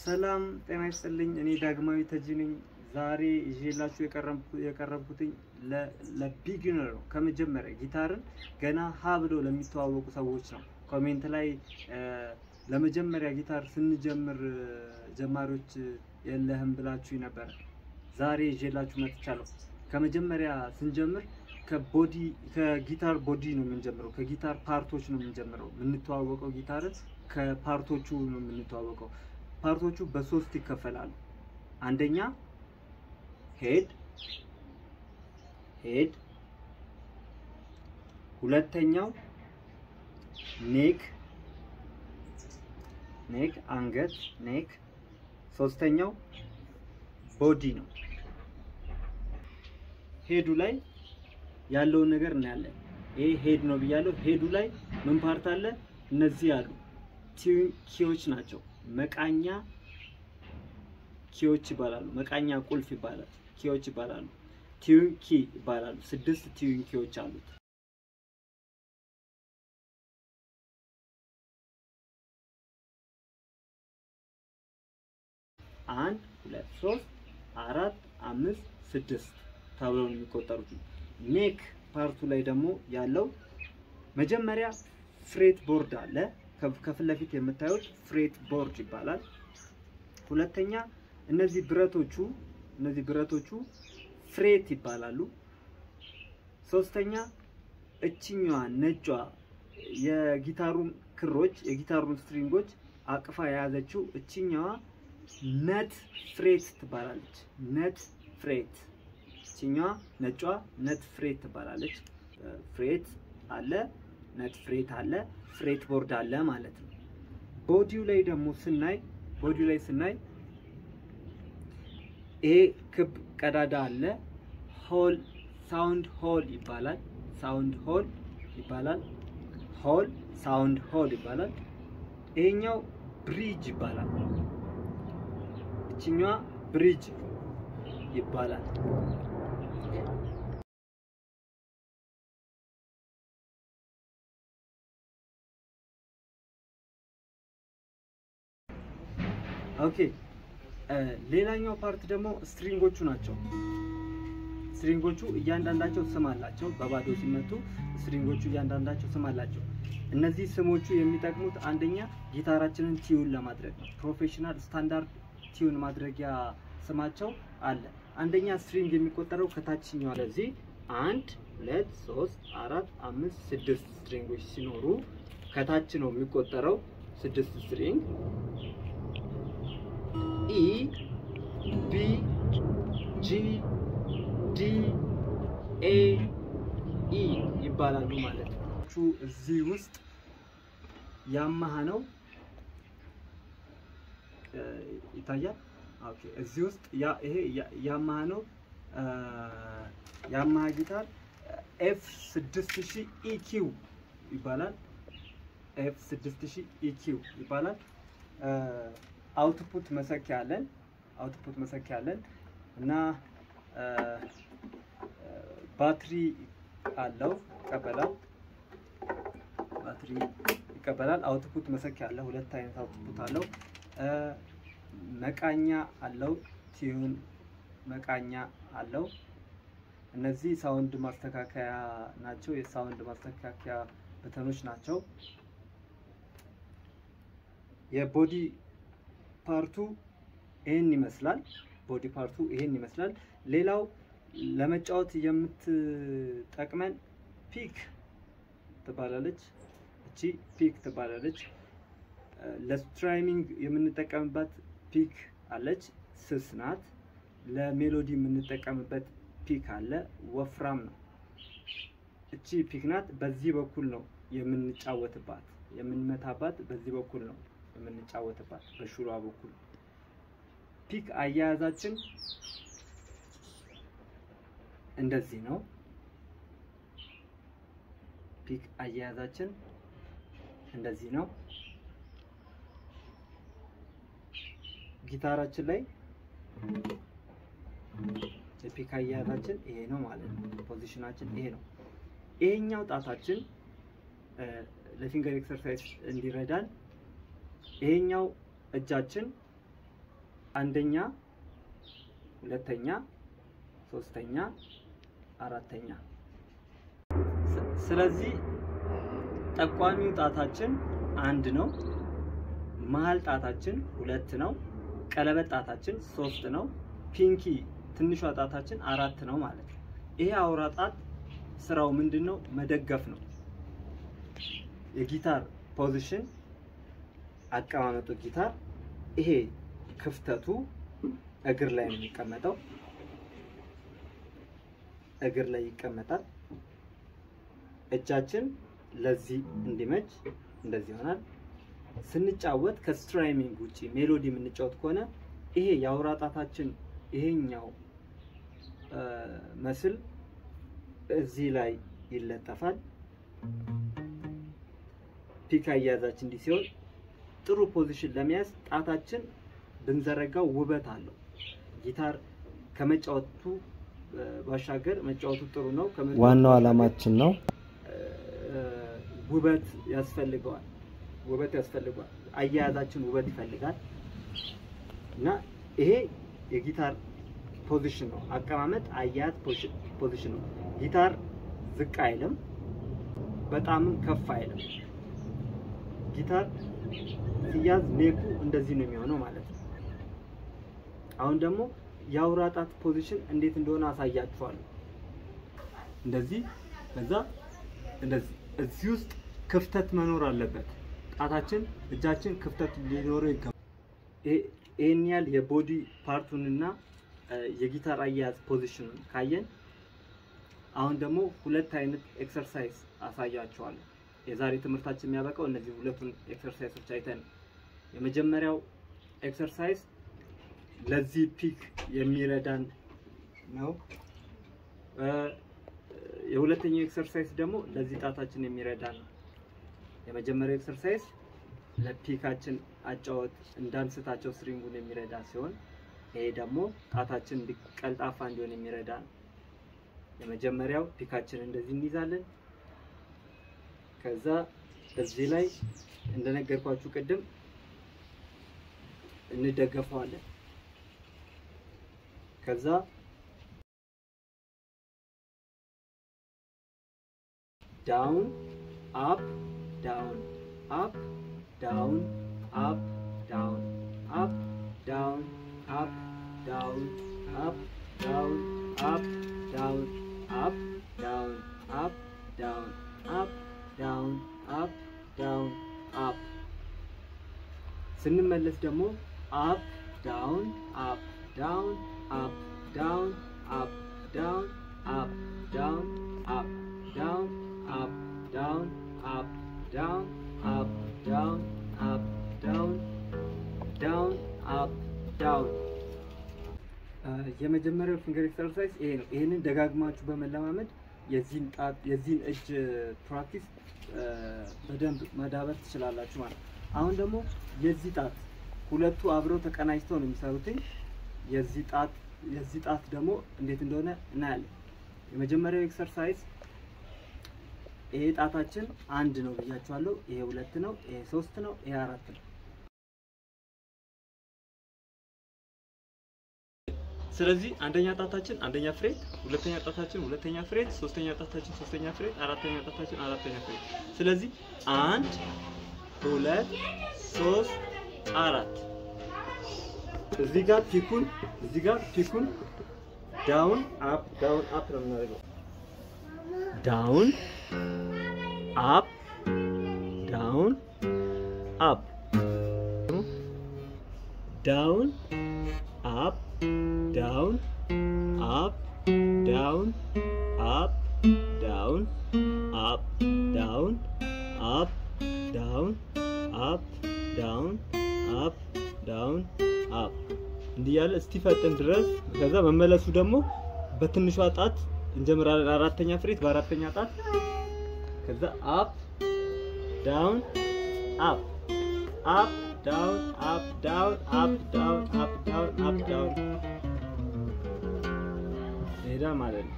ሰላም ጤና ይስጥልኝ እኔ ዳግማዊ ተጂነኝ ዛሬ ይዤላችሁ የቀረብኩትኝ ለቢጊነር ነው ከመጀመሪያ ጊታርን ገና ሀብሎ ለሚተዋወቁ ሰዎች ነው ኮሜንት ላይ ለመጀመሪያ ጊታር ስንጀምር ጀማሪዎች የለህም ብላችሁ ነበር ዛሬ ይዤላችሁ መጥቻለሁ ከመጀመሪያ ስንጀምር ከጊታር ቦዲ ነው የምንጀምረው ከጊታር ፓርቶች ነው የምንጀምረው የምንተዋወቀው ጊታርን ከፓርቶቹ ነው የምንተዋወቀው ፓርቶቹ በሶስት ይከፈላሉ አንደኛ ሄድ ሁለተኛው ኔክ አንገት ኔክ ሶስተኛው ቦዲ ነው ሄዱ ላይ ያለውን ነገር እናያለን ይሄ ሄድ ነው ብያለሁ ሄዱ ላይ ምን ፓርት አለ እነዚህ ያሉ ኪዎች ናቸው መቃኛ ኪዎች ይባላሉ መቃኛ ቁልፍ ይባላል ኪዎች ይባላሉ ቲዩን ኪ ይባላሉ 6 ቲዩን ኪዎች አሉት አንድ ሁለት ሶስት አራት አምስት ስድስት ተብለው የሚቆጠሩት ኔክ ፓርቱ ላይ ደግሞ ያለው መጀመሪያ ፍሬት ቦርድ አለ ከፊት ለፊት የምታዩት ፍሬት ቦርድ ይባላል ሁለተኛ እነዚህ ብረቶቹ ፍሬት ይባላሉ ሶስተኛ እቺኛዋ ነጯ የጊታሩን ክሮች የጊታሩን ስትሪንጎች አቅፋ የያዘችው እቺኛዋ ነት ፍሬት ትባላለች ነት ፍሬት እቺኛዋ ነጯ ነት ፍሬት ትባላለች ፍሬት አለ ነት ፍሬት አለ ፍሬት ቦርድ አለ ማለት ነው ቦዲው ላይ ደግሞ ስናይ ኤ ክብ ቀዳዳ አለ ሆል ሳውንድ ሆል ይባላል ሳውንድ ሆል ይባላል ይሄኛው ብሪጅ ይባላል እቺኛዋ ብሪጅ ይባላል ኦኬ ሌላኛው ፓርት ደግሞ ስትሪንጎቹ ናቸው ስትሪንጎቹ እያንዳንዳቸው ስም አላቸው በባዶ ሲመቱ ስትሪንጎቹ እያንዳንዳቸው ስም አላቸው እነዚህ ስሞቹ የሚጠቅሙት አንደኛ ጊታራችንን ቲዩን ለማድረግ ነው ፕሮፌሽናል ስታንዳርድ ቲዩን ማድረጊያ ስማቸው አለ አንደኛ ስትሪንግ የሚቆጠረው ከታችኛው ለዚህ 1 2 3 4 5 6 ስትሪንጎች ሲኖሩ ከታች ነው የሚቆጠረው 6 ስትሪንግ E B G D A E ይባላሉ ማለት ነው እዚህ ውስጥ ያማሃ ነው ይታያል ኦኬ እዚህ ውስጥ ይሄ ያማሃ ነው ያማሃ ጊታር F6000 EQ ይባላል F6000 EQ ይባላል አውትፑት መሰኪያ አለን እና ባትሪ አለው ይቀበላል አውትፑት መሰኪያ አለ ሁለት አይነት አውትፑት አለው መቃኛ አለው ቲዩን መቃኛ አለው እነዚህ ሳውንድ ማስተካከያ ናቸው የሳውንድ ማስተካከያ በተኖች ናቸው የቦዲ ፓርቱ ይሄን ይመስላል ሌላው ለመጫወት የምትጠቅመን ፒክ ትባላለች እቺ ፒክ ትባላለች ለስትራይሚንግ የምንጠቀምበት ፒክ አለች ስስ ናት ለሜሎዲ የምንጠቀምበት ፒክ አለ ወፍራም ነው እቺ ፒክ ናት በዚህ በኩል ነው የምንጫወትባት የምንመታባት በዚህ በኩል ነው የምንጫወትባት በሹራ በኩል ፒክ አያያዛችን እንደዚህ ነው ፒክ አያያዛችን እንደዚህ ነው ጊታራችን ላይ የፒክ አያያዛችን ይሄ ነው ማለት ነው ፖዚሽናችን ይሄ ነው ይሄኛው ጣታችን ለፊንገር ኤክሰርሳይዝ እንዲረዳን ይሄኛው እጃችን አንደኛ ሁለተኛ ሶስተኛ አራተኛ ስለዚህ ጠቋሚው ጣታችን 1 ነው መሃል ጣታችን 2 ነው ቀለበት ጣታችን 3 ነው ፒንኪ ትንሿ ጣታችን 4 ነው ማለት ነው ይሄ አውራ ጣት ስራው ምንድነው መደገፍ ነው የጊታር ፖዚሽን አቀማመጡ ጊታር ይሄ ክፍተቱ እግር ላይ ነው የሚቀመጠው እግር ላይ ይቀመጣል እጃችን ለዚህ እንዲመች እንደዚህ ይሆናል ስንጫወት ከስትራይሚንግ ውጪ ሜሎዲ የምንጫወት ከሆነ ይሄ ያውራ ጣታችን ይሄኛው መስል እዚህ ላይ ይለጠፋል ፒክ አያያዛችን እንዲህ ሲሆን ጥሩ ፖዚሽን ለመያዝ ጣታችን ብንዘረጋው ውበት አለው ጊታር ከመጫወቱ ባሻገር መጫወቱ ጥሩ ነው ዋናው አላማችን ነው ውበት ያስፈልገዋል አያያዛችን ውበት ይፈልጋል እና ይሄ የጊታር ፖዚሽን ነው አቀማመጥ አያያዝ ፖዚሽን ነው ጊታር ዝቅ አይልም በጣም ከፍ አይልም ጊታር ሲያዝ ኔኩ እንደዚህ ነው የሚሆነው ማለት ነው አሁን ደግሞ ያውራ ጣት ፖዚሽን እንዴት እንደሆነ አሳያችኋለሁ እንደዚህ ከዛ እንደዚህ እዚህ ውስጥ ክፍተት መኖር አለበት ጣታችን እጃችን ክፍተት ሊኖረው ይገባል ይሄን ያህል የቦዲ ፓርቱንና የጊታር አያያዝ ፖዚሽኑን ካየን አሁን ደግሞ ሁለት አይነት ኤክሰርሳይዝ አሳያችኋለሁ የዛሬ ትምህርታችን የሚያበቃው እነዚህ ሁለቱን ኤክሰርሳይዞች አይተን የመጀመሪያው ኤክሰርሳይዝ ለዚህ ፒክ የሚረዳን ነው የሁለተኛው ኤክሰርሳይዝ ደግሞ ለዚህ ጣታችን የሚረዳን ነው የመጀመሪያው ኤክሰርሳይዝ ለፒካችን አጫወት እንዳንስታቸው ስትሪንጉን የሚረዳ ሲሆን ይሄ ደግሞ ጣታችን ቀልጣፋ እንዲሆን የሚረዳ ነው የመጀመሪያው ፒካችን እንደዚህ እንይዛለን ከዛ እዚህ ላይ እንደነገርኳችሁ ቅድም እንደገፋዋለን ከዛ down up down up down up down up down up down up down up down up down up down up down up down up ስንመለስ ደግሞ up down up down up down up down up down up down up down up down up down up down down up down የመጀመሪያው ፊንገር ኤክሰርሳይዝ ይሄ ነው ይሄንን ደጋግማችሁ በመለማመድ የዚህን እጅ ፕራክቲስ በደንብ መዳበር ትችላላችሁ ማለት አሁን ደግሞ የዚህ ጣት ሁለቱ አብረው ተቀናጅተው ነው የሚሰሩት የዚህ ጣት ደግሞ እንዴት እንደሆነ እናያለን የመጀመሪያው ኤክሰርሳይዝ ይሄ ጣታችን 1 ነው ብያችኋለሁ ይሄ 2 ነው ይሄ 3 ነው ይሄ 4 ነው ስለዚህ አንደኛ ጣታችን አንደኛ ፍሬት ሁለተኛ ጣታችን ሁለተኛ ፍሬት ሶስተኛ ጣታችን ሶስተኛ ፍሬት አራተኛ ጣታችን አራተኛ ፍሬት ስለዚህ 1 2 3 4 እዚህ ጋር ፒኩን ዳውን አፕ ነው የምናደርገው ዳውን up down up down up down up down up down up down up down up down up down up እንዲያለ እስቲፈጥን ድረስ ከዛ መመለሱ ደግሞ በትንሿ ጣት እንጀምራለን አራተኛ ፍሬት በአራተኛ ጣት ከዛ up down up up down up down up down up down up down ሄዳ ማለት ነው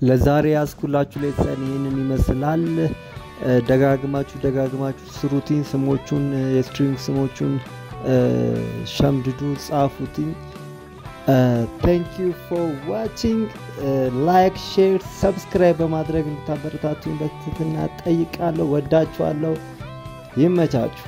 ለዛሬ ያስኩላችሁ ሌሰን ይሄንን ይመስላል ደጋግማችሁ ስሩቲን ስሞቹን የስትሪንግ ስሞቹን ሸምድዱ ጻፉትኝ thank you for watching like share subscribe በማድረግ እንድታበረታቱኝ በትህትና ጠይቃለሁ ወዳችኋለሁ ይመቻችሁ